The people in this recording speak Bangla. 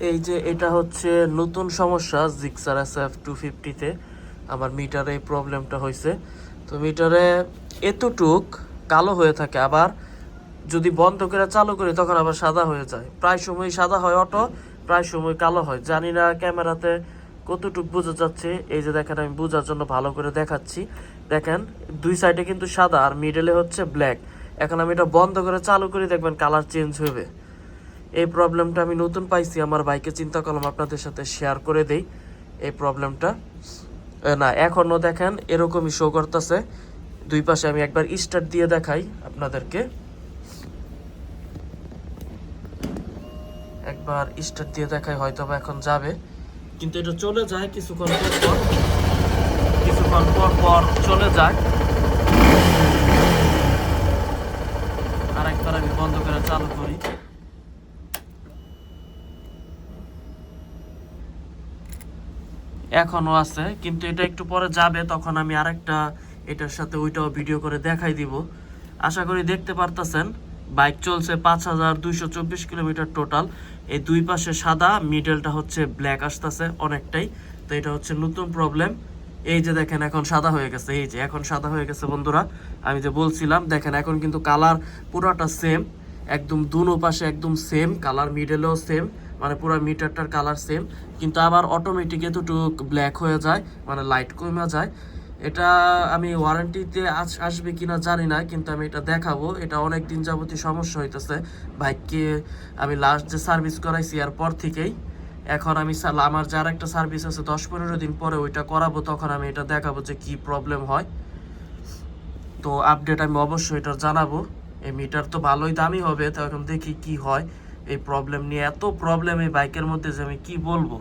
এই যে এটা হচ্ছে নতুন সমস্যা জিক্সার SF250-তে আমার মিটারে এই প্রবলেমটা হয়েছে। তো মিটারে এতটুক কালো হয়ে থাকে, আবার যদি বন্ধ করে চালু করি তখন আবার সাদা হয়ে যায়। প্রায় সময় সাদা হয় অটো, প্রায় সময় কালো হয়। জানি না ক্যামেরাতে কতটুক বোঝা যাচ্ছে। এই যে দেখেন, আমি বোঝার জন্য ভালো করে দেখাচ্ছি। দেখেন দুই সাইডে কিন্তু সাদা আর মিডলে হচ্ছে ব্ল্যাক। এখন আমি এটা বন্ধ করে চালু করি, দেখবেন কালার চেঞ্জ হবে। এই প্রবলেমটা আমি নতুন পাইছি আমার বাইকে, চিন্তা করলাম আপনাদের সাথে শেয়ার করে দেই এই প্রবলেমটা। না, এখনও দেখেন এরকমই শো করতেছে দুই পাশে। আমি একবার স্টার্ট দিয়ে দেখাই আপনাদেরকে, একবার স্টার্ট দিয়ে দেখাই, হয়তো বা এখন যাবে, কিন্তু এটা চলে যায় কিছুক্ষণ পর, কিছুক্ষণ পর পর চলে যায়। আর একবার আমি বন্ধ করে চালু করি, এখনো আছে, কিন্তু এটা একটু পরে যাবে, তখন আমি আরেকটা এটার সাথে ওইটাও ভিডিও করে দেখাই দিব। আশা করি দেখতে পারতেছেন বাইক চলছে 5224 কিলোমিটার টোটাল। এই দুই পাশে সাদা, মিডলটা হচ্ছে ব্ল্যাক আসতেছে অনেকটাই। তো এটা হচ্ছে নতুন প্রবলেম। এই যে দেখেন এখন সাদা হয়ে গেছে, এই যে এখন সাদা হয়ে গেছে বন্ধুরা। আমি যে বলছিলাম দেখেন এখন কিন্তু কালার পুরোটা সেম, একদম দুনো পাশে একদম সেম কালার, মিডলেও সেম, মানে পুরো মিটারটার কালার সেম। কিন্তু আবার অটোমেটিক এতটুকু ব্ল্যাক হয়ে যায়, মানে লাইট কমে যায়। এটা আমি ওয়ারেন্টিতে আসবে কিনা জানি না, কিন্তু আমি এটা দেখাবো। এটা অনেক দিন যাবতই সমস্যা হইতেছে বাইককে। আমি লাস্ট যে সার্ভিস করাইছি এরপর থেকেই, এখন আমি আমার যার একটা সার্ভিস আছে 10-15 দিন পরে ওইটা করাবো, তখন আমি এটা দেখাবো যে কি প্রবলেম হয়। তো আপডেট আমি অবশ্যই এটা জানাবো। এই মিটার তো ভালোই দামি হবে, তো এখন দেখি কি হয়। এই প্রবলেম নিয়ে এত প্রবলেম এই বাইকের মধ্যে যে আমি কি বলবো।